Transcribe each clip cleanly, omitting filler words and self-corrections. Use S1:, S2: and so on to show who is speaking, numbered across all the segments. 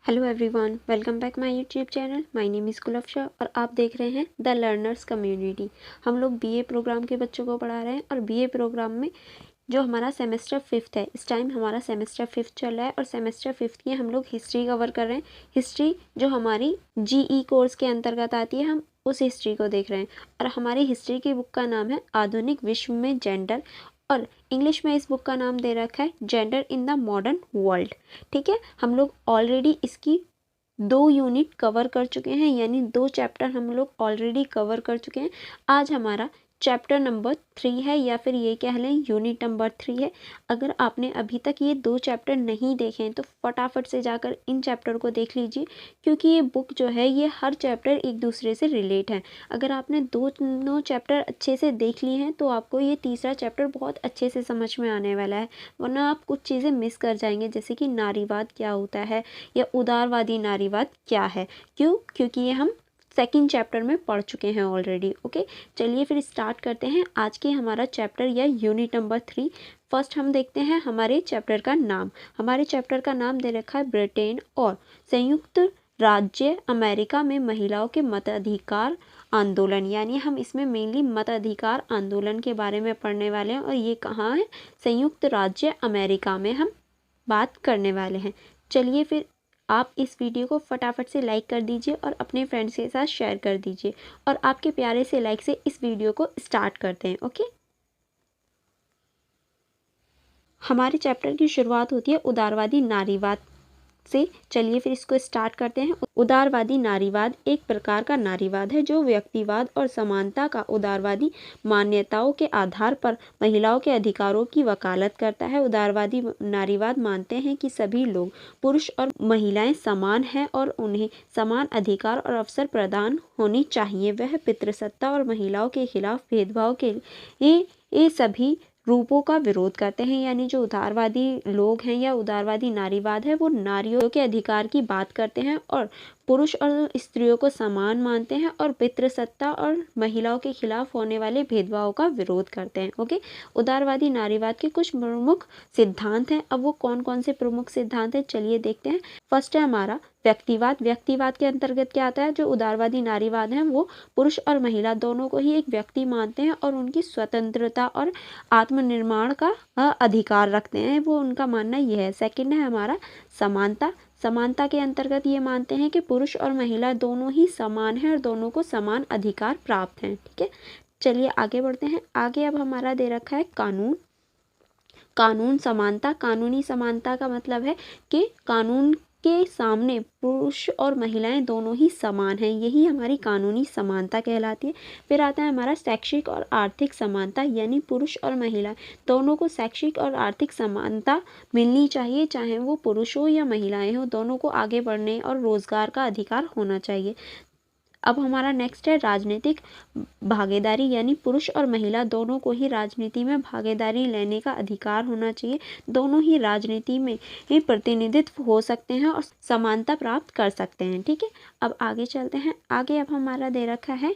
S1: Hello everyone, welcome back my YouTube channel. My name is Gulfsha और आप देख रहे हैं द लर्नर्स कम्युनिटी। हम लोग बीए प्रोग्राम के बच्चों को पढ़ा रहे हैं और बीए प्रोग्राम में जो हमारा सेमेस्टर 5th है, इस टाइम हमारा सेमेस्टर 5th चल रहा है और सेमेस्टर 5th की हम लोग हिस्ट्री कवर कर रहे हैं। हिस्ट्री जो हमारी जीई कोर्स के अंतर्गत आती है, हम उस हिस्ट्री को देख रहे हैं और हमारी हिस्ट्री की बुक का नाम है आधुनिक विश्व में जेंडर और इंग्लिश में इस बुक का नाम दे रखा है gender in the modern world. ठीक है, हम लोग ऑलरेडी इसकी 2 यूनिट कवर कर चुके हैं, यानी 2 चैप्टर हम लोग ऑलरेडी कवर कर चुके हैं। आज हमारा चैप्टर नंबर 3 है या फिर ये कह लें यूनिट नंबर 3 है। अगर आपने अभी तक ये 2 चैप्टर नहीं देखे हैं तो फटाफट से जाकर इन चैप्टर को देख लीजिए, क्योंकि ये बुक जो है ये हर चैप्टर एक दूसरे से रिलेट है। अगर आपने दोनों चैप्टर अच्छे से देख लिए हैं तो आपको ये तीसरा चैप्टर बहुत अच्छे से समझ में आने वाला है, वरना आप कुछ चीज़ें मिस कर जाएंगे, जैसे कि नारीवाद क्या होता है या उदारवादी नारीवाद क्या है। क्योंकि ये हम सेकंड चैप्टर में पढ़ चुके हैं ऑलरेडी। ओके, चलिए फिर स्टार्ट करते हैं आज के हमारा चैप्टर या यूनिट नंबर 3। फर्स्ट हम देखते हैं हमारे चैप्टर का नाम। हमारे चैप्टर का नाम दे रखा है ब्रिटेन और संयुक्त राज्य अमेरिका में महिलाओं के मताधिकार आंदोलन, यानी हम इसमें मेनली मताधिकार आंदोलन के बारे में पढ़ने वाले हैं और ये कहाँ है, संयुक्त राज्य अमेरिका में हम बात करने वाले हैं। चलिए फिर आप इस वीडियो को फटाफट से लाइक कर दीजिए और अपने फ्रेंड्स के साथ शेयर कर दीजिए और आपके प्यारे से लाइक से इस वीडियो को स्टार्ट करते हैं। ओके, हमारे चैप्टर की शुरुआत होती है उदारवादी नारीवाद से। चलिए फिर इसको स्टार्ट करते हैं। उदारवादी नारीवाद एक प्रकार का नारीवाद है जो व्यक्तिवाद और समानता का उदारवादी मान्यताओं के आधार पर महिलाओं के अधिकारों की वकालत करता है। उदारवादी नारीवाद मानते हैं कि सभी लोग, पुरुष और महिलाएं समान हैं और उन्हें समान अधिकार और अवसर प्रदान होनी चाहिए। वह पितृसत्ता और महिलाओं के खिलाफ भेदभाव के ये सभी रूपों का विरोध करते हैं। यानी जो उदारवादी लोग हैं या उदारवादी नारीवाद है वो नारियों के अधिकार की बात करते हैं और पुरुष और स्त्रियों को समान मानते हैं और पितृसत्ता और महिलाओं के खिलाफ होने वाले भेदभाव का विरोध करते हैं। ओके, उदारवादी नारीवाद के कुछ प्रमुख सिद्धांत हैं। अब वो कौन कौन से प्रमुख सिद्धांत हैं चलिए देखते हैं। फर्स्ट है हमारा व्यक्तिवाद। व्यक्तिवाद के अंतर्गत क्या आता है, जो उदारवादी नारीवाद है वो पुरुष और महिला दोनों को ही एक व्यक्ति मानते हैं और उनकी स्वतंत्रता और आत्मनिर्माण का अधिकार रखते हैं, वो उनका मानना यह है। सेकंड है हमारा समानता। समानता के अंतर्गत ये मानते हैं कि पुरुष और महिला दोनों ही समान हैं और दोनों को समान अधिकार प्राप्त हैं। ठीक है, चलिए आगे बढ़ते हैं। आगे अब हमारा दे रखा है कानून। कानून समानता। कानूनी समानता का मतलब है कि कानून के सामने पुरुष और महिलाएं दोनों ही समान हैं, यही हमारी कानूनी समानता कहलाती है। फिर आता है हमारा शैक्षिक और आर्थिक समानता, यानी पुरुष और महिला दोनों को शैक्षिक और आर्थिक समानता मिलनी चाहिए, चाहे वो पुरुष हो या महिलाएं हो, दोनों को आगे बढ़ने और रोजगार का अधिकार होना चाहिए। अब हमारा नेक्स्ट है राजनीतिक भागीदारी, यानी पुरुष और महिला दोनों को ही राजनीति में भागीदारी लेने का अधिकार होना चाहिए। दोनों ही राजनीति में ही प्रतिनिधित्व हो सकते हैं और समानता प्राप्त कर सकते हैं। ठीक है, अब आगे चलते हैं। आगे अब हमारा दे रखा है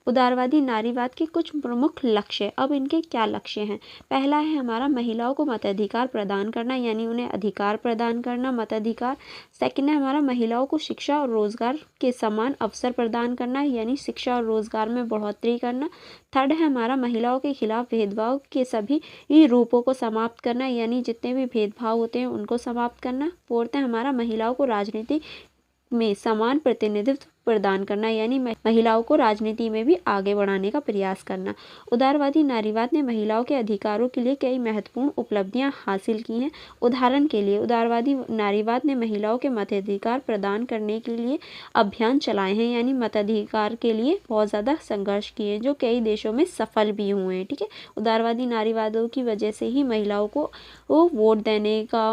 S1: उदारवादी नारीवाद के कुछ प्रमुख लक्ष्य। अब इनके क्या लक्ष्य हैं। पहला है हमारा महिलाओं को मताधिकार प्रदान करना, यानी उन्हें अधिकार प्रदान करना, मताधिकार। सेकंड है हमारा महिलाओं को शिक्षा और रोजगार के समान अवसर प्रदान करना, यानी शिक्षा और रोजगार में बढ़ोतरी करना। थर्ड है हमारा महिलाओं के खिलाफ भेदभाव के सभी रूपों को समाप्त करना, यानी जितने भी भेदभाव होते हैं उनको समाप्त करना। फोर्थ है हमारा महिलाओं को राजनीति में समान प्रतिनिधित्व प्रदान करना, यानी महिलाओं को राजनीति में भी आगे बढ़ाने का प्रयास करना। उदारवादी नारीवाद ने महिलाओं के अधिकारों के लिए कई महत्वपूर्ण उपलब्धियां हासिल की हैं। उदाहरण के लिए उदारवादी नारीवाद ने महिलाओं के मताधिकार प्रदान करने के लिए अभियान चलाए हैं, यानी मताधिकार के लिए बहुत ज़्यादा संघर्ष किए हैं, जो कई देशों में सफल भी हुए हैं। ठीक है, उदारवादी नारीवादों की वजह से ही महिलाओं को वोट देने का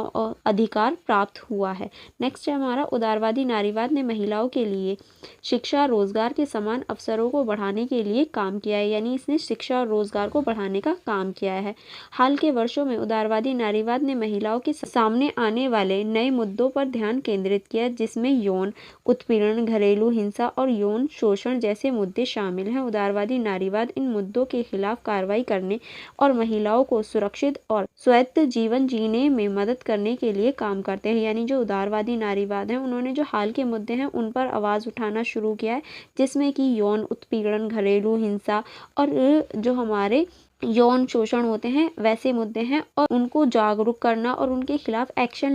S1: अधिकार प्राप्त हुआ है। नेक्स्ट है हमारा उदारवादी नारीवाद ने महिलाओं के लिए शिक्षा और रोजगार के समान अवसरों को बढ़ाने के लिए काम किया है, यानी इसने शिक्षा और रोजगार को बढ़ाने का काम किया है। हाल के वर्षों में उदारवादी नारीवाद ने महिलाओं के सामने आने वाले नए मुद्दों पर ध्यान केंद्रित किया, जिसमें यौन उत्पीड़न, घरेलू हिंसा और यौन शोषण जैसे मुद्दे शामिल हैं। उदारवादी नारीवाद इन मुद्दों के खिलाफ कार्रवाई करने और महिलाओं को सुरक्षित और स्वायत्त जीवन जीने में मदद करने के लिए काम करते हैं। यानी जो उदारवादी नारीवाद है, उन्होंने जो हाल के मुद्दे हैं उन पर आवाज़ उठाना शुरू किया है, जिसमें कि यौन उत्पीड़न, घरेलू हिंसा और जो हमारे यौन शोषण होते हैं वैसे मुद्दे हैं, और उनको जागरूक करना और उनके खिलाफ एक्शन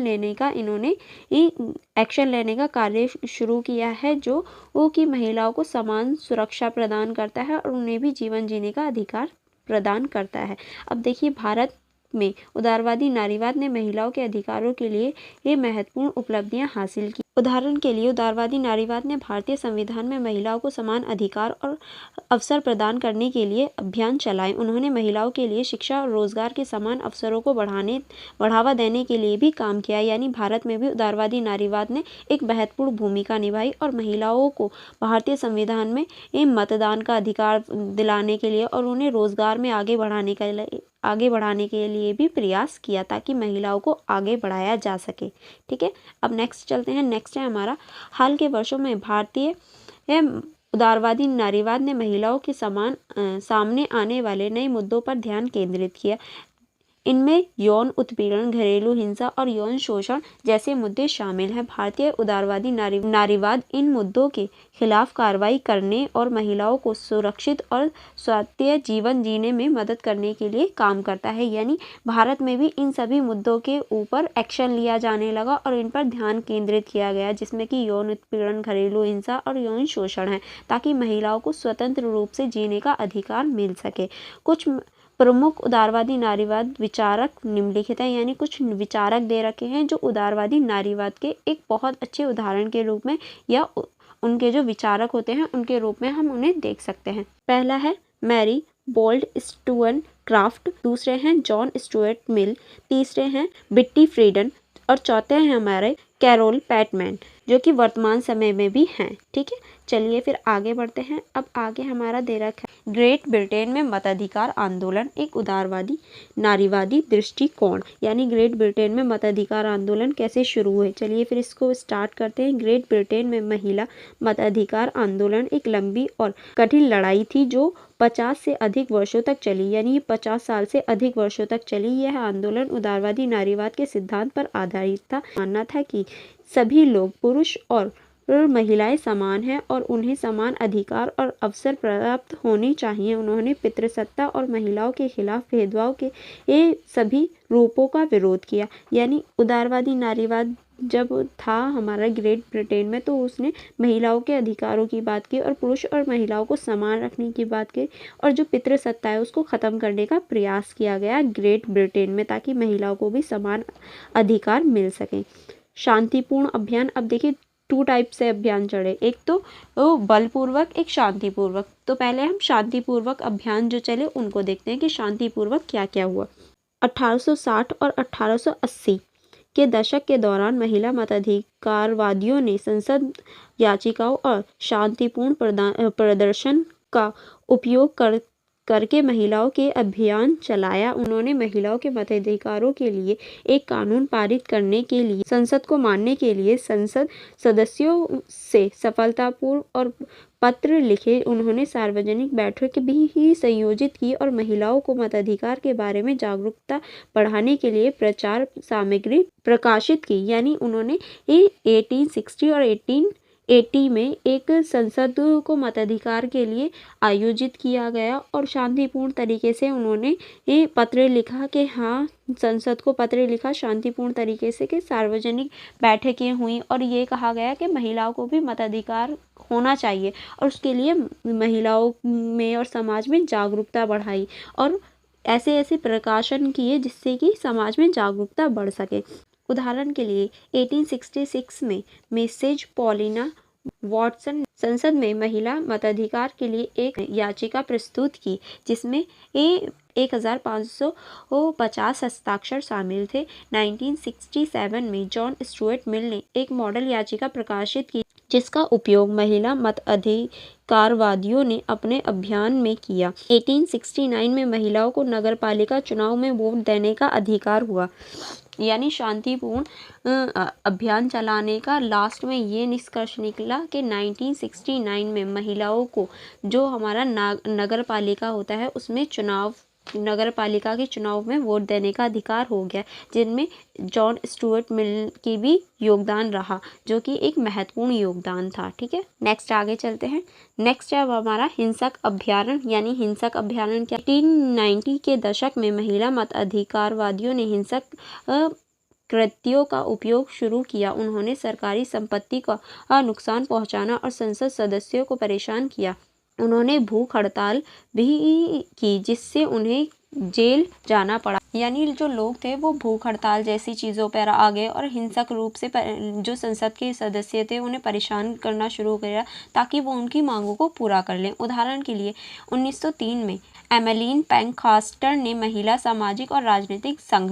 S1: लेने का कार्य शुरू किया है, जो वो कि महिलाओं को समान सुरक्षा प्रदान करता है और उन्हें भी जीवन जीने का अधिकार प्रदान करता है। अब देखिए, भारत में उदारवादी नारीवाद ने महिलाओं के अधिकारों के लिए ये महत्वपूर्ण उपलब्धियां हासिल की। उदाहरण के लिए, उदारवादी नारीवाद ने भारतीय संविधान में महिलाओं को समान अधिकार और अवसर प्रदान करने के लिए अभियान चलाए। उन्होंने महिलाओं के लिए शिक्षा और रोजगार के समान अवसरों को बढ़ावा देने के लिए भी काम किया। यानी भारत में भी उदारवादी नारीवाद ने एक महत्वपूर्ण भूमिका निभाई और महिलाओं को भारतीय संविधान में मतदान का अधिकार दिलाने के लिए और उन्हें रोजगार में आगे बढ़ाने के लिए भी प्रयास किया, ताकि महिलाओं को आगे बढ़ाया जा सके। ठीक है, अब नेक्स्ट चलते हैं। नेक्स्ट है हमारा, हाल के वर्षों में भारतीय उदारवादी नारीवाद ने महिलाओं के सामने आने वाले नए मुद्दों पर ध्यान केंद्रित किया। इनमें यौन उत्पीड़न, घरेलू हिंसा और यौन शोषण जैसे मुद्दे शामिल हैं। भारतीय उदारवादी नारीवाद इन मुद्दों के खिलाफ कार्रवाई करने और महिलाओं को सुरक्षित और स्वायत्त जीवन जीने में मदद करने के लिए काम करता है। यानी भारत में भी इन सभी मुद्दों के ऊपर एक्शन लिया जाने लगा और इन पर ध्यान केंद्रित किया गया, जिसमें कि यौन उत्पीड़न, घरेलू हिंसा और यौन शोषण है, ताकि महिलाओं को स्वतंत्र रूप से जीने का अधिकार मिल सके। कुछ प्रमुख उदारवादी नारीवाद विचारक निम्नलिखित हैं, यानी कुछ विचारक दे रखे हैं जो उदारवादी नारीवाद के एक बहुत अच्छे उदाहरण के रूप में या उनके जो विचारक होते हैं उनके रूप में हम उन्हें देख सकते हैं। पहला है मैरी वोल्ड-स्टुअर्ट-क्राफ्ट, दूसरे हैं जॉन स्टुअर्ट मिल, तीसरे हैं बिट्टी फ्रीडन और चौथे हैं हमारे कैरोल पैटमैन, जो कि वर्तमान समय में भी हैं। ठीक है, चलिए फिर आगे बढ़ते हैं। अब आगे हमारा दे रखा है ग्रेट ब्रिटेन में मताधिकार आंदोलन, एक उदारवादी नारीवादी दृष्टिकोण। यानी ग्रेट ब्रिटेन में मताधिकार आंदोलन कैसे शुरू हुए, चलिए फिर इसको स्टार्ट करते हैं। ग्रेट ब्रिटेन में महिला मताधिकार आंदोलन एक लंबी और कठिन लड़ाई थी जो 50 से अधिक वर्षों तक चली। यानी 50 साल से अधिक वर्षों तक चली। यह आंदोलन उदारवादी नारीवाद के सिद्धांत पर आधारित था। मानना था कि सभी लोग, पुरुष और महिलाएं समान हैं और उन्हें समान अधिकार और अवसर प्राप्त होने चाहिए। उन्होंने पितृसत्ता और महिलाओं के खिलाफ भेदभाव के ये सभी रूपों का विरोध किया। यानी उदारवादी नारीवाद जब था हमारा ग्रेट ब्रिटेन में, तो उसने महिलाओं के अधिकारों की बात की और पुरुष और महिलाओं को समान रखने की बात की, और जो पितृसत्ता है उसको ख़त्म करने का प्रयास किया गया ग्रेट ब्रिटेन में, ताकि महिलाओं को भी समान अधिकार मिल सकें। शांतिपूर्ण अभियान, अब देखिए 2 टाइप से अभियान चले, एक तो बलपूर्वक, एक शांतिपूर्वक। तो पहले हम शांतिपूर्वक अभियान जो चले उनको देखते हैं कि शांतिपूर्वक क्या क्या हुआ। 1860 और 1880 के दशक के दौरान महिला मताधिकारवादियों ने संसद याचिकाओं और शांतिपूर्ण प्रदर्शन का उपयोग करके महिलाओं के अभियान चलाया। उन्होंने महिलाओं के मताधिकारों के लिए एक कानून पारित करने के लिए संसद को मानने के लिए संसद सदस्यों से सफलतापूर्व और पत्र लिखे। उन्होंने सार्वजनिक बैठक भी संयोजित की और महिलाओं को मताधिकार के बारे में जागरूकता बढ़ाने के लिए प्रचार सामग्री प्रकाशित की। यानी उन्होंने 1860 और 1880 में एक संसद को मताधिकार के लिए आयोजित किया गया और शांतिपूर्ण तरीके से उन्होंने ये पत्र लिखा कि हाँ, संसद को पत्र लिखा शांतिपूर्ण तरीके से कि सार्वजनिक बैठकें हुई और ये कहा गया कि महिलाओं को भी मताधिकार होना चाहिए, और उसके लिए महिलाओं में और समाज में जागरूकता बढ़ाई और ऐसे ऐसे प्रकाशन किए जिससे कि समाज में जागरूकता बढ़ सके। उदाहरण के लिए 1866 में मिसेज पॉलिना वॉटसन संसद में महिला मताधिकार के लिए एक याचिका प्रस्तुत की, जिसमें 1550 हस्ताक्षर शामिल थे। 1967 में जॉन स्टुअर्ट मिल ने एक मॉडल याचिका प्रकाशित की जिसका उपयोग महिला मताधिकारवादियों ने अपने अभियान में किया। 1869 में महिलाओं को नगरपालिका चुनाव में वोट देने का अधिकार हुआ। यानी शांतिपूर्ण अभियान चलाने का लास्ट में ये निष्कर्ष निकला कि 1969 में महिलाओं को जो हमारा नगर पालिका होता है उसमें नगर पालिका के चुनाव में वोट देने का अधिकार हो गया, जिनमें जॉन स्टुअर्ट मिल की भी योगदान रहा, जो कि एक महत्वपूर्ण योगदान था। ठीक है, नेक्स्ट आगे चलते हैं। नेक्स्ट है हमारा हिंसक अभ्यारण। यानी हिंसक अभ्यारण क्या? 1890 के दशक में महिला मताधिकारवादियों ने हिंसक कृत्यों का उपयोग शुरू किया। उन्होंने सरकारी संपत्ति का नुकसान पहुंचाना और संसद सदस्यों को परेशान किया। उन्होंने भूख हड़ताल भी की, जिससे उन्हें जेल जाना पड़ा। यानी जो लोग थे वो भूख हड़ताल जैसी चीज़ों पर आ गए और हिंसक रूप से जो संसद के सदस्य थे उन्हें परेशान करना शुरू किया ताकि वो उनकी मांगों को पूरा कर लें। उदाहरण के लिए 1903 में एमेलीन पैनखास्टर ने महिला सामाजिक और राजनीतिक संघ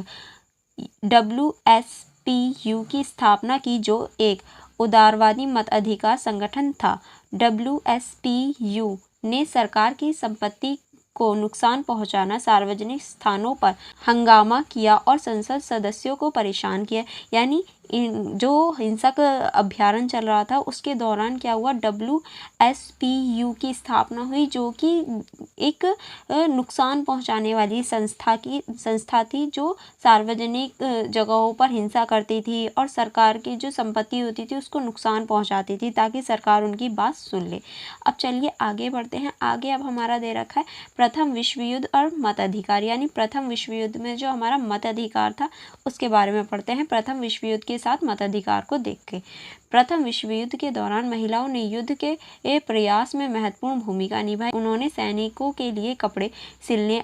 S1: WSPU की स्थापना की, जो एक उदारवादी मताधिकार संगठन था। WSPU ने सरकार की संपत्ति को नुकसान पहुंचाना, सार्वजनिक स्थानों पर हंगामा किया और संसद सदस्यों को परेशान किया। यानी जो हिंसक अभ्यारण चल रहा था उसके दौरान क्या हुआ, WSPU की स्थापना हुई, जो कि एक नुकसान पहुंचाने वाली संस्था थी जो सार्वजनिक जगहों पर हिंसा करती थी और सरकार की जो संपत्ति होती थी उसको नुकसान पहुंचाती थी ताकि सरकार उनकी बात सुन ले। अब चलिए आगे बढ़ते हैं। आगे अब हमारा दे रखा है प्रथम विश्व युद्ध और मताधिकार। यानी प्रथम विश्व युद्ध में जो हमारा मताधिकार था उसके बारे में पढ़ते हैं। प्रथम विश्व युद्ध के साथ मताधिकार को देख के, प्रथम विश्व युद्ध के दौरान महिलाओं ने युद्ध के प्रयास में महत्वपूर्ण भूमिका निभाई। उन्होंने सैनिकों के लिए कपड़े सिलने,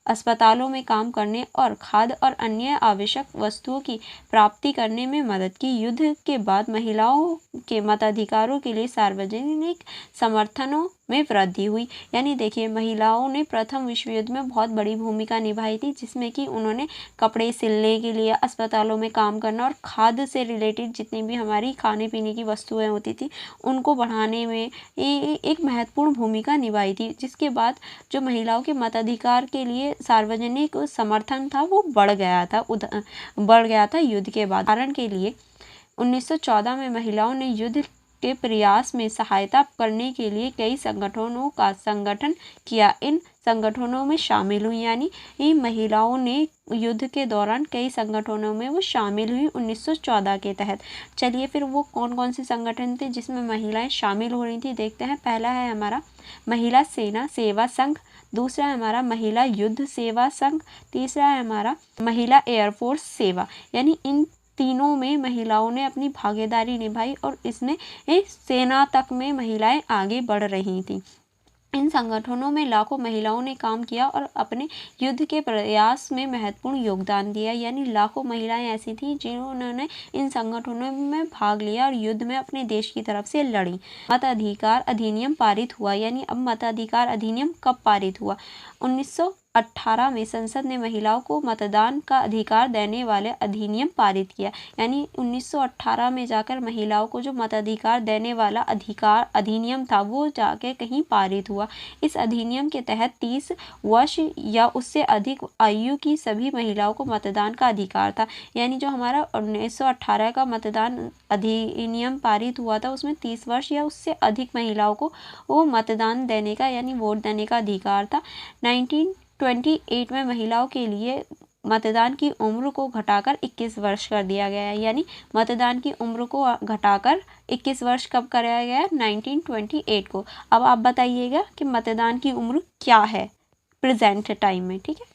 S1: अस्पतालों में काम करने और खाद्य और अन्य आवश्यक वस्तुओं की प्राप्ति करने में मदद की। युद्ध के बाद महिलाओं के मताधिकारों के लिए सार्वजनिक समर्थनों में वृद्धि हुई। यानी देखिए, महिलाओं ने प्रथम विश्व युद्ध में बहुत बड़ी भूमिका निभाई थी, जिसमें कि उन्होंने कपड़े सिलने के लिए, अस्पतालों में काम करना और खाद्य से रिलेटेड जितनी भी हमारी खाने पीने की वस्तुएं होती थी उनको बढ़ाने में एक महत्वपूर्ण भूमिका निभाई थी। जिसके बाद जो महिलाओं के मताधिकार के लिए सार्वजनिक समर्थन था वो बढ़ गया था युद्ध के बाद। उदाहरण के लिए 1914 में महिलाओं ने युद्ध के प्रयास में सहायता करने के लिए कई संगठनों का संगठन किया। इन संगठनों में शामिल हुई, यानी महिलाओं ने युद्ध के दौरान कई संगठनों में वो शामिल हुई 1914 के तहत। चलिए फिर वो कौन कौन से संगठन थे जिसमें महिलाएं शामिल हो रही थी देखते हैं। पहला है हमारा महिला सेना सेवा संघ, दूसरा है हमारा महिला युद्ध सेवा संघ, तीसरा है हमारा महिला एयरफोर्स सेवा। यानी इन तीनों में महिलाओं ने अपनी भागीदारी निभाई और इसमें सेना तक में महिलाएं आगे बढ़ रही थीं। इन संगठनों में लाखों महिलाओं ने काम किया और अपने युद्ध के प्रयास में महत्वपूर्ण योगदान दिया। यानी लाखों महिलाएं ऐसी थीं जिन्होंने इन संगठनों में भाग लिया और युद्ध में अपने देश की तरफ से लड़ी। मताधिकार अधिनियम पारित हुआ। यानी अब मताधिकार अधिनियम कब पारित हुआ? 1918 में संसद ने महिलाओं को मतदान का अधिकार देने वाले अधिनियम पारित किया। यानी 1918 में जाकर महिलाओं को जो मताधिकार देने वाला अधिनियम था वो जाके कहीं पारित हुआ। इस अधिनियम के तहत 30 वर्ष या उससे अधिक आयु की सभी महिलाओं को मतदान का अधिकार था। यानी जो हमारा 1918 का मतदान अधिनियम पारित हुआ था उसमें 30 वर्ष या उससे अधिक महिलाओं को वो मतदान देने का यानी वोट देने का अधिकार था। 1928 में महिलाओं के लिए मतदान की उम्र को घटाकर 21 वर्ष कर दिया गया है। यानी मतदान की उम्र को घटाकर 21 वर्ष कब कराया गया? 1928 को। अब आप बताइएगा कि मतदान की उम्र क्या है प्रेजेंट टाइम में। ठीक है,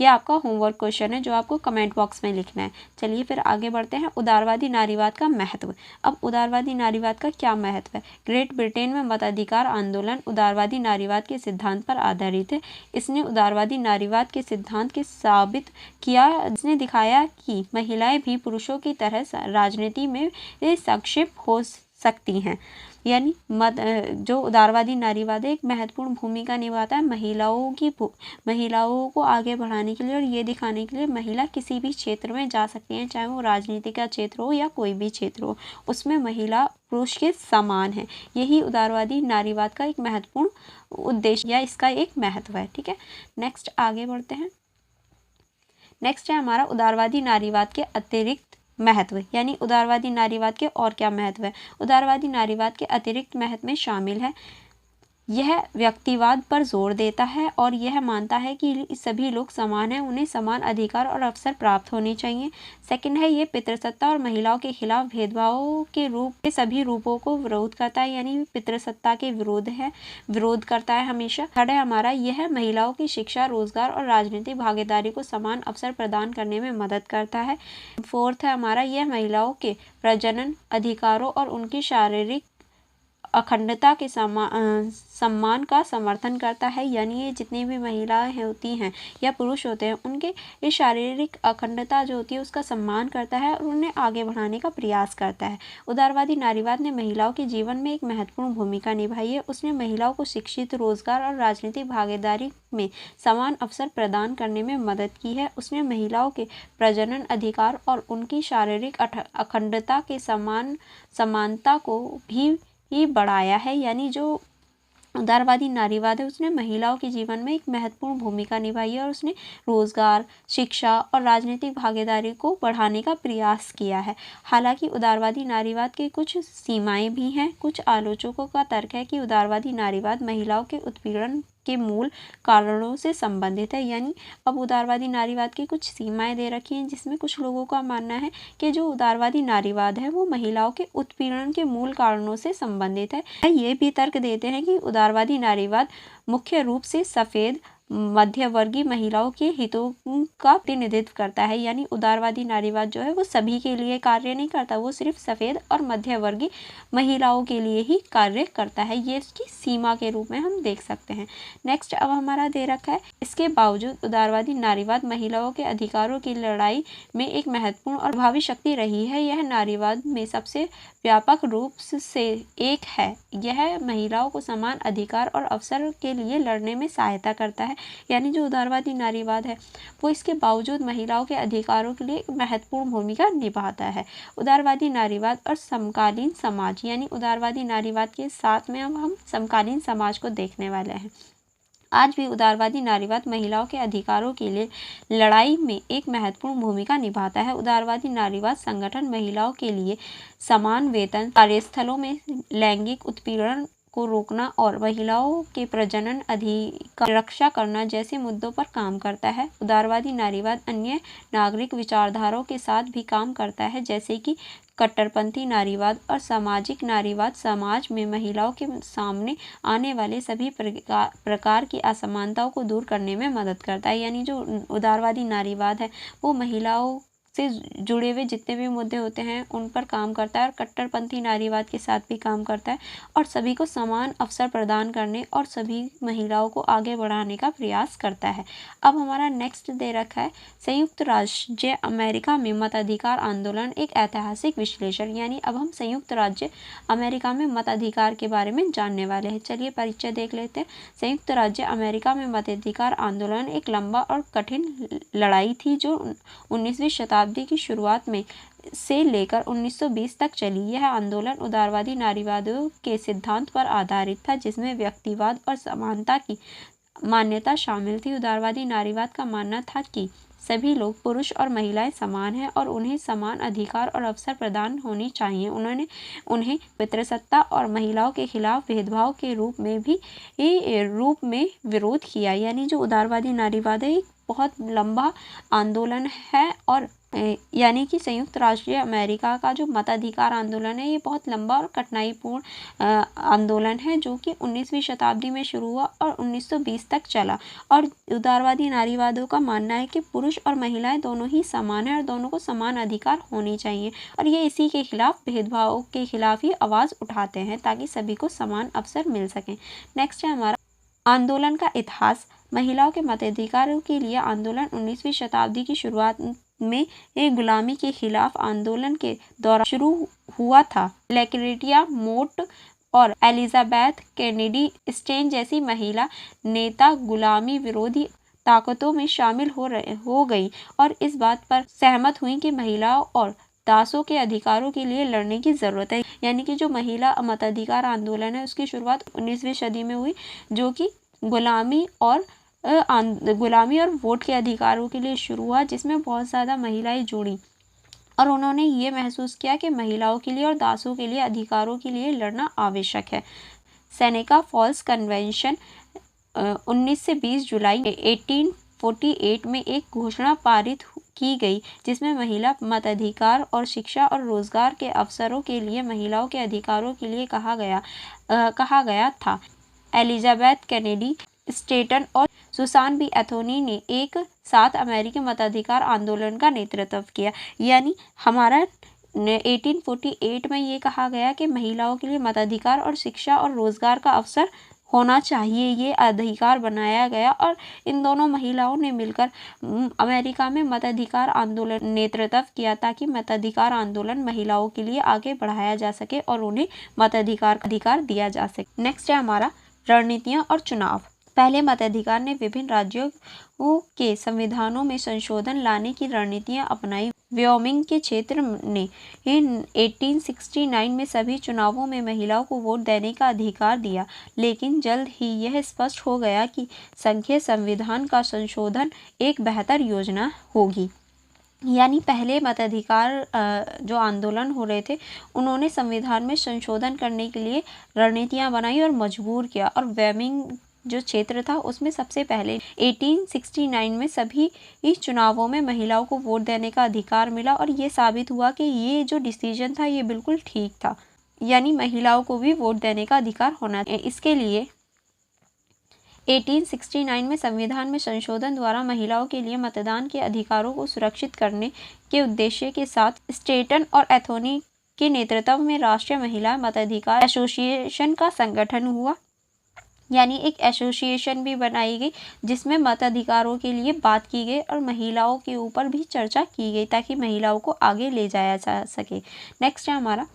S1: ये आपका होमवर्क क्वेश्चन है जो आपको कमेंट बॉक्स में लिखना है। चलिए फिर आगे बढ़ते हैं। उदारवादी नारीवाद का महत्व। अब उदारवादी नारीवाद का क्या महत्व है? ग्रेट ब्रिटेन में मताधिकार आंदोलन उदारवादी नारीवाद के सिद्धांत पर आधारित है। इसने उदारवादी नारीवाद के सिद्धांत के साबित किया। इसने दिखाया कि महिलाएं भी पुरुषों की तरह राजनीति में सक्षम हो सकती हैं। यानी जो उदारवादी नारीवाद है एक महत्वपूर्ण भूमिका निभाता है महिलाओं को आगे बढ़ाने के लिए और ये दिखाने के लिए महिला किसी भी क्षेत्र में जा सकती हैं, चाहे वो राजनीति का क्षेत्र हो या कोई भी क्षेत्र हो, उसमें महिला पुरुष के समान है। यही उदारवादी नारीवाद का एक महत्वपूर्ण उद्देश्य या इसका एक महत्व है। ठीक है, नेक्स्ट आगे बढ़ते हैं। नेक्स्ट है हमारा उदारवादी नारीवाद के अतिरिक्त महत्व, यानी उदारवादी नारीवाद के और क्या महत्व है। उदारवादी नारीवाद के अतिरिक्त महत्व में शामिल है, यह व्यक्तिवाद पर जोर देता है और यह मानता है कि सभी लोग समान हैं, उन्हें समान अधिकार और अवसर प्राप्त होने चाहिए। सेकंड है ये पितृसत्ता और महिलाओं के खिलाफ भेदभाव के सभी रूपों को विरोध करता है, यानी पितृसत्ता के विरोध करता है हमेशा। थर्ड है हमारा यह महिलाओं की शिक्षा, रोजगार और राजनीतिक भागीदारी को समान अवसर प्रदान करने में मदद करता है। फोर्थ है हमारा यह महिलाओं के प्रजनन अधिकारों और उनकी शारीरिक अखंडता के सम्मान का समर्थन करता है, यानी ये जितनी भी महिलाएं होती हैं या पुरुष होते हैं उनके ये शारीरिक अखंडता जो होती है उसका सम्मान करता है और उन्हें आगे बढ़ाने का प्रयास करता है। उदारवादी नारीवाद ने महिलाओं के जीवन में एक महत्वपूर्ण भूमिका निभाई है। उसने महिलाओं को शिक्षित, रोजगार और राजनीतिक भागीदारी में समान अवसर प्रदान करने में मदद की है। उसने महिलाओं के प्रजनन अधिकार और उनकी शारीरिक अखंडता के समानता को भी बढ़ाया है, यानी जो उदारवादी नारीवाद है उसने महिलाओं के जीवन में एक महत्वपूर्ण भूमिका निभाई है और उसने रोजगार, शिक्षा और राजनीतिक भागीदारी को बढ़ाने का प्रयास किया है। हालांकि उदारवादी नारीवाद के कुछ सीमाएं भी हैं। कुछ आलोचकों का तर्क है कि उदारवादी नारीवाद महिलाओं के उत्पीड़न के मूल कारणों से संबंधित है, यानी अब उदारवादी नारीवाद की कुछ सीमाएं दे रखी हैं जिसमें कुछ लोगों का मानना है कि जो उदारवादी नारीवाद है वो महिलाओं के उत्पीड़न के मूल कारणों से संबंधित है। ये भी तर्क देते हैं कि उदारवादी नारीवाद मुख्य रूप से सफेद मध्यवर्गीय महिलाओं के हितों का प्रतिनिधित्व करता है, यानी उदारवादी नारीवाद जो है वो सभी के लिए कार्य नहीं करता, वो सिर्फ सफेद और मध्यवर्गीय महिलाओं के लिए ही कार्य करता है। ये इसकी सीमा के रूप में हम देख सकते हैं। नेक्स्ट अब हमारा दे रखा है, इसके बावजूद उदारवादी नारीवाद महिलाओं के अधिकारों की लड़ाई में एक महत्वपूर्ण और प्रभावी शक्ति रही है। यह नारीवाद में सबसे व्यापक रूप से एक है। यह महिलाओं को समान अधिकार और अवसर के लिए लड़ने में सहायता करता है, यानी जो उदारवादी नारीवाद है वो इसके बावजूद महिलाओं के अधिकारों के लिए एक महत्वपूर्ण भूमिका निभाता है। उदारवादी नारीवाद और समकालीन समाज, यानी उदारवादी नारीवाद के साथ में अब हम समकालीन समाज को देखने वाले हैं। आज भी उदारवादी नारीवाद महिलाओं के अधिकारों के लिए लड़ाई में एक महत्वपूर्ण भूमिका निभाता है। उदारवादी नारीवाद संगठन महिलाओं के लिए समान वेतन, कार्यस्थलों में लैंगिक उत्पीड़न को रोकना और महिलाओं के प्रजनन अधिकार की रक्षा करना जैसे मुद्दों पर काम करता है। उदारवादी नारीवाद अन्य नागरिक विचारधाराओं के साथ भी काम करता है, जैसे कि कट्टरपंथी नारीवाद और सामाजिक नारीवाद समाज में महिलाओं के सामने आने वाले सभी प्रकार की असमानताओं को दूर करने में मदद करता है। यानी जो उदारवादी नारीवाद है वो महिलाओं से जुड़े हुए जितने भी मुद्दे होते हैं उन पर काम करता है और कट्टरपंथी नारीवाद के साथ भी काम करता है और सभी को समान अवसर प्रदान करने और सभी महिलाओं को आगे बढ़ाने का प्रयास करता है। अब हमारा नेक्स्ट दे रखा है, संयुक्त राज्य अमेरिका में मताधिकार आंदोलन एक ऐतिहासिक विश्लेषण, यानी अब हम संयुक्त राज्य अमेरिका में मताधिकार के बारे में जानने वाले हैं। चलिए परिचय देख लेते हैं। संयुक्त राज्य अमेरिका में मताधिकार आंदोलन एक लंबा और कठिन लड़ाई थी जो 19वीं शताब्दी की शुरुआत में से लेकर 1920 तक चली। यह आंदोलन उदारवादी नारीवाद के सिद्धांत पर आधारित था, जिसमें व्यक्तिवाद और समानता की मान्यता शामिल थी। उदारवादी नारीवाद का मानना था कि सभी लोग, पुरुष और महिलाएं समान हैं और उन्हें समान अधिकार और अवसर प्रदान होने चाहिए। उन्होंने उन्हें पितृसत्ता और महिलाओं के खिलाफ भेदभाव के रूप में विरोध किया। यानी जो उदारवादी नारीवाद है एक बहुत लंबा आंदोलन है और यानी कि संयुक्त राष्ट्र अमेरिका का जो मताधिकार आंदोलन है ये बहुत लंबा और कठिनाईपूर्ण आंदोलन है जो कि 19वीं शताब्दी में शुरू हुआ और 1920 तक चला। और उदारवादी नारीवादियों का मानना है कि पुरुष और महिलाएं दोनों ही समान हैं और दोनों को समान अधिकार होने चाहिए और ये इसी के खिलाफ, भेदभाव के खिलाफ ही आवाज़ उठाते हैं ताकि सभी को समान अवसर मिल सकें। नेक्स्ट है हमारा आंदोलन का इतिहास। महिलाओं के मताधिकारों के लिए आंदोलन 19वीं शताब्दी की शुरुआत में एक गुलामी के खिलाफ आंदोलन के दौरान शुरू हुआ था। लुकेटिया मोट और एलिजाबेथ कैनेडी स्टेन जैसी महिला नेता गुलामी विरोधी ताकतों में शामिल हो गई और इस बात पर सहमत हुई कि महिलाओं और दासों के अधिकारों के लिए लड़ने की जरूरत है। यानी कि जो महिला मताधिकार आंदोलन है उसकी शुरुआत 19वीं सदी में हुई, जो कि गुलामी और वोट के अधिकारों के लिए शुरू हुआ, जिसमें बहुत ज़्यादा महिलाएं जुड़ी और उन्होंने ये महसूस किया कि महिलाओं के लिए और दासों के लिए अधिकारों के लिए लड़ना आवश्यक है। सेनेका फॉल्स कन्वेंशन 19 से 20 जुलाई 1848 में एक घोषणा पारित की गई, जिसमें महिला मताधिकार और शिक्षा और रोजगार के अवसरों के लिए महिलाओं के अधिकारों के लिए कहा गया था। एलिजाबेथ कैनेडी स्टेटन और सुसान बी एंथोनी ने एक साथ अमेरिकी मताधिकार आंदोलन का नेतृत्व किया। यानी हमारा 1848 में ये कहा गया कि महिलाओं के लिए मताधिकार और शिक्षा और रोजगार का अवसर होना चाहिए, ये अधिकार बनाया गया और इन दोनों महिलाओं ने मिलकर अमेरिका में मताधिकार आंदोलन नेतृत्व किया ताकि मताधिकार आंदोलन महिलाओं के लिए आगे बढ़ाया जा सके और उन्हें मताधिकार दिया जा सके। नेक्स्ट है हमारा रणनीतियाँ और चुनाव। पहले मताधिकार ने विभिन्न राज्यों के संविधानों में संशोधन लाने की रणनीतियां अपनाई। व्योमिंग के क्षेत्र ने 1869 में सभी चुनावों में महिलाओं को वोट देने का अधिकार दिया, लेकिन जल्द ही यह स्पष्ट हो गया कि संघीय संविधान का संशोधन एक बेहतर योजना होगी। यानी पहले मताधिकार जो आंदोलन हो रहे थे उन्होंने संविधान में संशोधन करने के लिए रणनीतियां बनाई और मजबूर किया, और व्योमिंग जो क्षेत्र था उसमें सबसे पहले 1869 में सभी इस चुनावों में महिलाओं को वोट देने का अधिकार मिला और ये साबित हुआ कि ये जो डिसीजन था ये बिल्कुल ठीक था, यानी महिलाओं को भी वोट देने का अधिकार होना चाहिए। इसके लिए 1869 में संविधान में संशोधन द्वारा महिलाओं के लिए मतदान के अधिकारों को सुरक्षित करने के उद्देश्य के साथ स्टेटन और एंथोनी के नेतृत्व में राष्ट्रीय महिला मताधिकार एसोसिएशन का संगठन हुआ। यानी एक एसोसिएशन भी बनाई गई जिसमें मताधिकारों के लिए बात की गई और महिलाओं के ऊपर भी चर्चा की गई ताकि महिलाओं को आगे ले जाया जा सके। नेक्स्ट है हमारा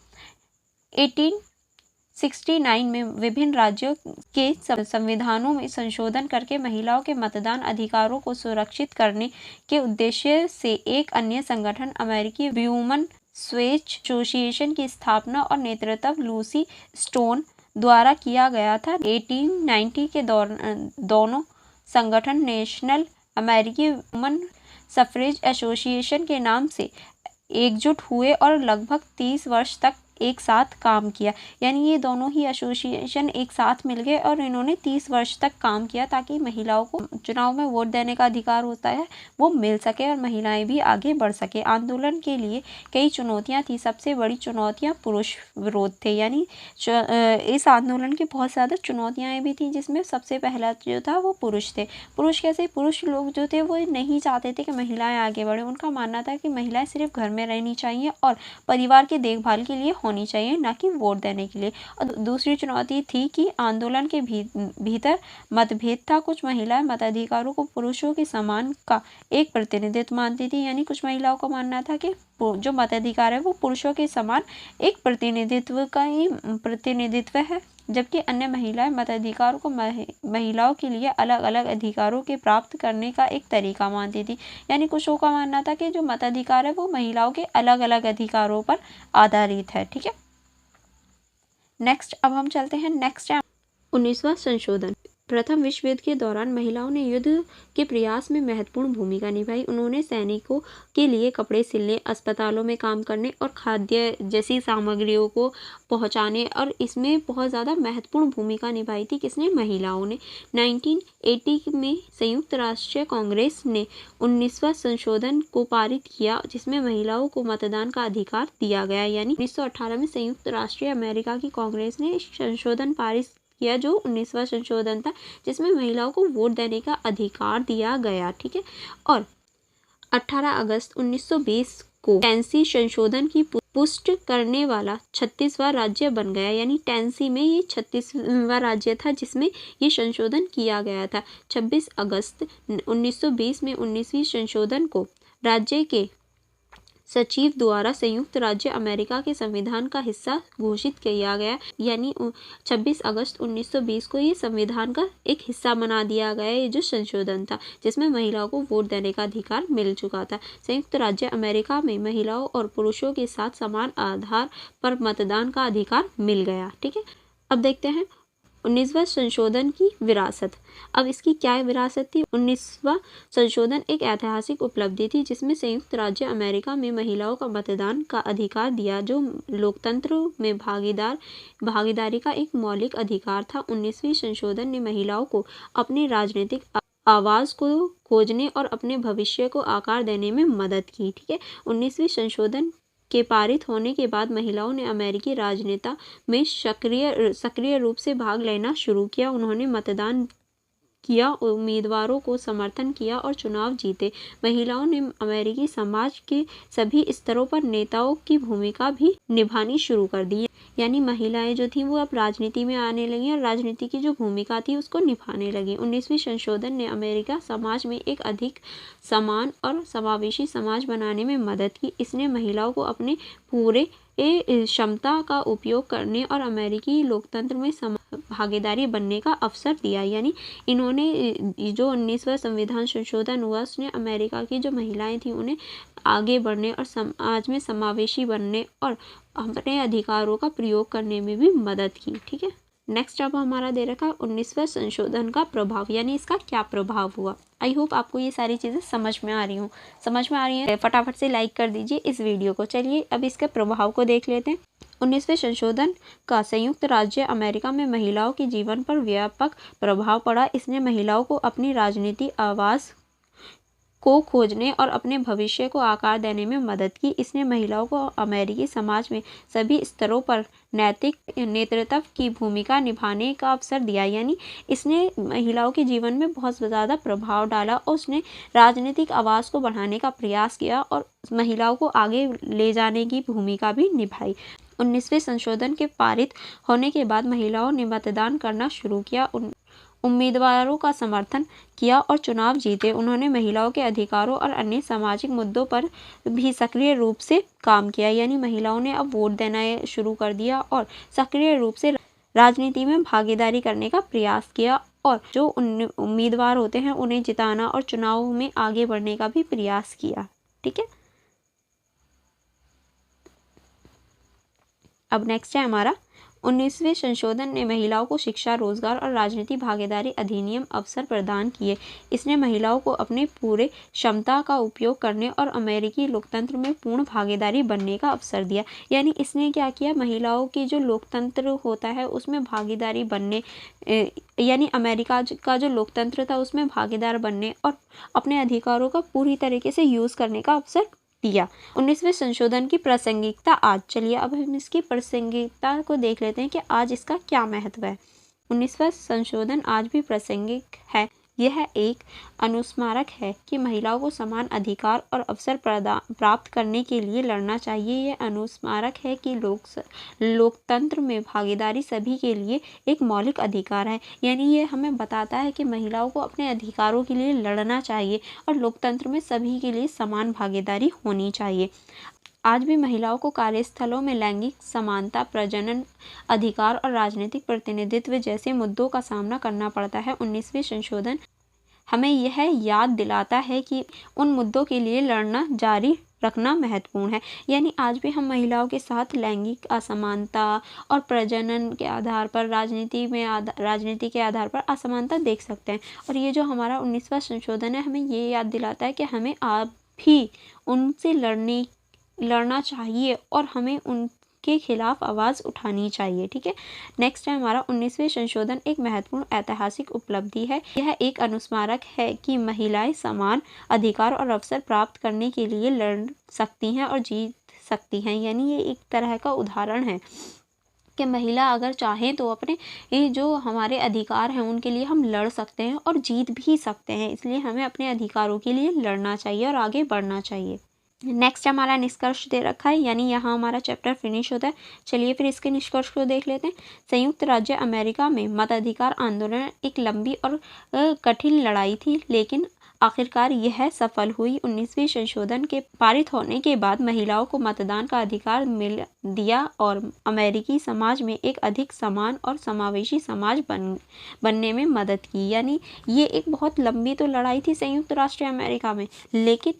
S1: 1869 में विभिन्न राज्यों के संविधानों में संशोधन करके महिलाओं के मतदान अधिकारों को सुरक्षित करने के उद्देश्य से एक अन्य संगठन अमेरिकी वुमेन स्वेच एसोसिएशन की स्थापना और नेतृत्व लूसी स्टोन द्वारा किया गया था। 1890 के दोनों संगठन नेशनल अमेरिकी वुमेन सफरेज एसोसिएशन के नाम से एकजुट हुए और लगभग 30 वर्ष तक एक साथ काम किया। यानी ये दोनों ही एसोसिएशन एक साथ मिल गए और इन्होंने 30 वर्ष तक काम किया ताकि महिलाओं को चुनाव में वोट देने का अधिकार होता है वो मिल सके और महिलाएं भी आगे बढ़ सके। आंदोलन के लिए कई चुनौतियां थी, सबसे बड़ी चुनौतियां पुरुष विरोध थे। यानी इस आंदोलन की बहुत ज़्यादा चुनौतियाँ भी थी जिसमें सबसे पहला जो था वो पुरुष थे। पुरुष कैसे? पुरुष लोग जो थे वो नहीं चाहते थे कि महिलाएं आगे बढ़े। उनका मानना था कि महिलाएं सिर्फ घर में रहनी चाहिए और परिवार की देखभाल के लिए होनी चाहिए, ना कि वोट देने के लिए। और दूसरी चुनौती थी कि आंदोलन के भीतर मतभेद था। कुछ महिलाएं मताधिकारों को पुरुषों के समान का एक प्रतिनिधित्व मानती थी। यानी कुछ महिलाओं का मानना था कि जो मताधिकार है वो पुरुषों के समान एक प्रतिनिधित्व का ही प्रतिनिधित्व है, जबकि अन्य महिलाएं मताधिकारों को महिलाओं के लिए अलग अलग अधिकारों के प्राप्त करने का एक तरीका मानती थी। यानी कुछों का मानना था कि जो मताधिकार है वो महिलाओं के अलग अलग अधिकारों पर आधारित है। ठीक है, नेक्स्ट अब हम चलते हैं। नेक्स्ट है 19वां संशोधन। प्रथम विश्व युद्ध के दौरान महिलाओं ने युद्ध के प्रयास में महत्वपूर्ण भूमिका निभाई। उन्होंने सैनिकों के लिए कपड़े सिलने, अस्पतालों में काम करने और खाद्य जैसी सामग्रियों को पहुंचाने और इसमें बहुत ज़्यादा महत्वपूर्ण भूमिका निभाई थी। किसने? महिलाओं ने। 1980 में संयुक्त राष्ट्र कांग्रेस ने 19वां संशोधन को पारित किया जिसमें महिलाओं को मतदान का अधिकार दिया गया। यानी 1918 में संयुक्त राष्ट्र अमेरिका की कांग्रेस ने संशोधन पारित किया जो 19वां संशोधन था जिसमें महिलाओं को वोट देने का अधिकार दिया गया। ठीक है, और 18 अगस्त 1920 को टेनेसी संशोधन की पुष्टि करने वाला 36वां राज्य बन गया। यानी टेनेसी में ये 36वां राज्य था जिसमें ये संशोधन किया गया था। 26 अगस्त 1920 में 19वीं संशोधन को राज्य के सचिव द्वारा संयुक्त राज्य अमेरिका के संविधान का हिस्सा घोषित किया गया, यानी 26 अगस्त 1920 को ये संविधान का एक हिस्सा बना दिया गया। ये जो संशोधन था जिसमें महिलाओं को वोट देने का अधिकार मिल चुका था। संयुक्त राज्य अमेरिका में महिलाओं और पुरुषों के साथ समान आधार पर मतदान का अधिकार मिल गया। ठीक है, अब देखते हैं 19वां संशोधन की विरासत। अब इसकी क्या विरासत थी? 19वां संशोधन एक ऐतिहासिक उपलब्धि थी जिसमें संयुक्त राज्य अमेरिका में महिलाओं का मतदान का अधिकार दिया, जो लोकतंत्र में भागीदारी का एक मौलिक अधिकार था। 19वीं संशोधन ने महिलाओं को अपने राजनीतिक आवाज़ को खोजने और अपने भविष्य को आकार देने में मदद की। ठीक है, 19वीं संशोधन के पारित होने के बाद महिलाओं ने अमेरिकी राजनीति में सक्रिय रूप से भाग लेना शुरू किया। उन्होंने मतदान किया, उम्मीदवारों को समर्थन किया और चुनाव जीते। महिलाओं ने अमेरिकी समाज के सभी स्तरों पर नेताओं की भूमिका भी निभानी शुरू कर दी, यानी महिलाएं जो थी वो अब राजनीति में आने लगी और राजनीति की जो भूमिका थी उसको निभाने लगी। 19वीं संशोधन ने अमेरिका समाज में एक अधिक समान और समावेशी समाज बनाने में मदद की। इसने महिलाओं को अपने पूरे क्षमता का उपयोग करने और अमेरिकी लोकतंत्र में भागीदारी बनने का अवसर दिया। यानी इन्होंने जो 19वां संविधान संशोधन हुआ उसने अमेरिका की जो महिलाएं थी उन्हें आगे बढ़ने और समाज में समावेशी बनने और अपने अधिकारों का प्रयोग करने में भी मदद की। ठीक है, नेक्स्ट अब हमारा दे रखा है 19वां संशोधन का प्रभाव, यानी इसका क्या प्रभाव हुआ। आई होप आपको ये सारी चीज़ें समझ में आ रही हैं। फटाफट से लाइक कर दीजिए इस वीडियो को। चलिए अब इसके प्रभाव को देख लेते हैं। 19वें संशोधन का संयुक्त राज्य अमेरिका में महिलाओं के जीवन पर व्यापक प्रभाव पड़ा। इसने महिलाओं को अपनी राजनीतिक आवाज़ को खोजने और अपने भविष्य को आकार देने में मदद की। इसने महिलाओं को अमेरिकी समाज में सभी स्तरों पर नैतिक नेतृत्व की भूमिका निभाने का अवसर दिया, यानी इसने महिलाओं के जीवन में बहुत ज़्यादा प्रभाव डाला और उसने राजनीतिक आवाज़ को बढ़ाने का प्रयास किया और महिलाओं को आगे ले जाने की भूमिका भी निभाई। 19वें संशोधन के पारित होने के बाद महिलाओं ने मतदान करना शुरू किया, उम्मीदवारों का समर्थन किया और चुनाव जीते। उन्होंने महिलाओं के अधिकारों और अन्य सामाजिक मुद्दों पर भी सक्रिय रूप से काम किया, यानी महिलाओं ने अब वोट देना शुरू कर दिया और सक्रिय रूप से राजनीति में भागीदारी करने का प्रयास किया और जो उम्मीदवार होते हैं उन्हें जिताना और चुनाव में आगे बढ़ने का भी प्रयास किया। ठीक है, अब नेक्स्ट है हमारा 19वें संशोधन ने महिलाओं को शिक्षा, रोजगार और राजनीतिक भागीदारी अधिनियम अवसर प्रदान किए। इसने महिलाओं को अपने पूरे क्षमता का उपयोग करने और अमेरिकी लोकतंत्र में पूर्ण भागीदारी बनने का अवसर दिया, यानी इसने क्या किया, महिलाओं की जो लोकतंत्र होता है उसमें भागीदारी बनने, यानी अमेरिका का जो लोकतंत्र था उसमें भागीदार बनने और अपने अधिकारों का पूरी तरीके से यूज़ करने का अवसर दिया। 19वें संशोधन की प्रासंगिकता आज। चलिए अब हम इसकी प्रासंगिकता को देख लेते हैं कि आज इसका क्या महत्व है। 19वां संशोधन आज भी प्रासंगिक है। यह एक अनुस्मारक है कि महिलाओं को समान अधिकार और अवसर प्राप्त करने के लिए लड़ना चाहिए। यह अनुस्मारक है कि लोकतंत्र में भागीदारी सभी के लिए एक मौलिक अधिकार है, यानी ये हमें बताता है कि महिलाओं को अपने अधिकारों के लिए लड़ना चाहिए और लोकतंत्र में सभी के लिए समान भागीदारी होनी चाहिए। आज भी महिलाओं को कार्यस्थलों में लैंगिक समानता, प्रजनन अधिकार और राजनीतिक प्रतिनिधित्व जैसे मुद्दों का सामना करना पड़ता है। 19वें संशोधन हमें यह याद दिलाता है कि उन मुद्दों के लिए लड़ना जारी रखना महत्वपूर्ण है, यानी आज भी हम महिलाओं के साथ लैंगिक असमानता और प्रजनन के आधार पर राजनीति के आधार पर असमानता देख सकते हैं। और ये जो हमारा 19वां संशोधन है हमें ये याद दिलाता है कि हमें आप भी उनसे लड़ना चाहिए और हमें उनके खिलाफ आवाज़ उठानी चाहिए। ठीक है, नेक्स्ट है हमारा 19वें संशोधन एक महत्वपूर्ण ऐतिहासिक उपलब्धि है। यह एक अनुस्मारक है कि महिलाएं समान अधिकार और अवसर प्राप्त करने के लिए लड़ सकती हैं और जीत सकती हैं, यानी ये एक तरह का उदाहरण है कि महिला अगर चाहें तो अपने जो हमारे अधिकार हैं उनके लिए हम लड़ सकते हैं और जीत भी सकते हैं। इसलिए हमें अपने अधिकारों के लिए लड़ना चाहिए और आगे बढ़ना चाहिए। नेक्स्ट हमारा निष्कर्ष दे रखा है, यानी यहाँ हमारा चैप्टर फिनिश होता है। चलिए फिर इसके निष्कर्ष को देख लेते हैं। संयुक्त राज्य अमेरिका में मताधिकार आंदोलन एक लंबी और कठिन लड़ाई थी, लेकिन आखिरकार यह सफल हुई। 19वीं संशोधन के पारित होने के बाद महिलाओं को मतदान का अधिकार मिल दिया और अमेरिकी समाज में एक अधिक समान और समावेशी समाज बनने में मदद की। यानी ये एक बहुत लंबी तो लड़ाई थी संयुक्त राष्ट्र अमेरिका में, लेकिन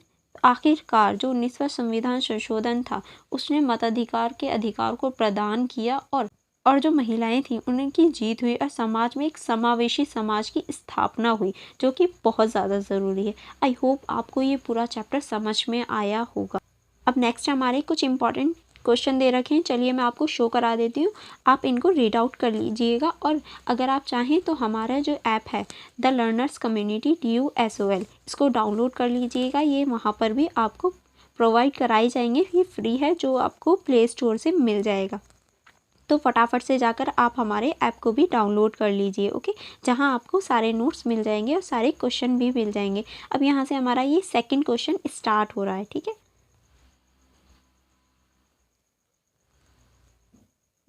S1: आखिरकार जो 19वां संविधान संशोधन था उसने मताधिकार के अधिकार को प्रदान किया और जो महिलाएं थीं उनकी जीत हुई और समाज में एक समावेशी समाज की स्थापना हुई, जो कि बहुत ज़्यादा ज़रूरी है। आई होप आपको ये पूरा चैप्टर समझ में आया होगा। अब नेक्स्ट हमारे कुछ इंपॉर्टेंट क्वेश्चन दे रखे हैं, चलिए मैं आपको शो करा देती हूँ, आप इनको रीड आउट कर लीजिएगा। और अगर आप चाहें तो हमारा जो ऐप है द लर्नर्स कम्युनिटी DUSOL, इसको डाउनलोड कर लीजिएगा। ये वहाँ पर भी आपको प्रोवाइड कराई जाएंगे, ये फ्री है, जो आपको प्ले स्टोर से मिल जाएगा। तो फटाफट से जाकर आप हमारे ऐप को भी डाउनलोड कर लीजिए, ओके, जहाँ आपको सारे नोट्स मिल जाएंगे और सारे क्वेश्चन भी मिल जाएंगे। अब यहाँ से हमारा ये सेकंड क्वेश्चन स्टार्ट हो रहा है, ठीक है।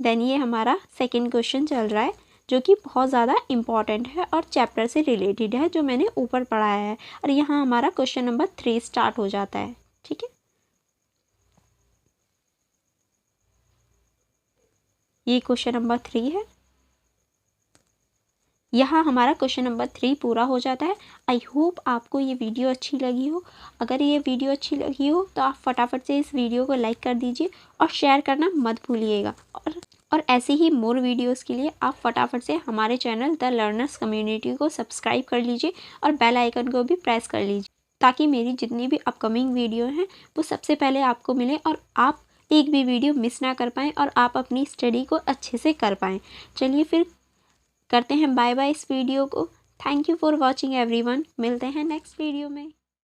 S1: देन ये हमारा सेकंड क्वेश्चन चल रहा है, जो कि बहुत ज़्यादा इम्पॉर्टेंट है और चैप्टर से रिलेटेड है, जो मैंने ऊपर पढ़ाया है। और यहाँ हमारा क्वेश्चन नंबर 3 स्टार्ट हो जाता है, ठीक है। ये क्वेश्चन नंबर 3 है। यहाँ हमारा क्वेश्चन नंबर 3 पूरा हो जाता है। आई होप आपको ये वीडियो अच्छी लगी हो। अगर ये वीडियो अच्छी लगी हो तो आप फटाफट से इस वीडियो को लाइक कर दीजिए और शेयर करना मत भूलिएगा। और ऐसे ही मोर वीडियोस के लिए आप फटाफट से हमारे चैनल द लर्नर्स कम्युनिटी को सब्सक्राइब कर लीजिए और बेल आइकन को भी प्रेस कर लीजिए, ताकि मेरी जितनी भी अपकमिंग वीडियो हैं वो सबसे पहले आपको मिले और आप एक भी वीडियो मिस ना कर पाएँ और आप अपनी स्टडी को अच्छे से कर पाएँ। चलिए फिर करते हैं बाय बाय इस वीडियो को। Thank you for watching everyone. मिलते हैं नेक्स्ट वीडियो में।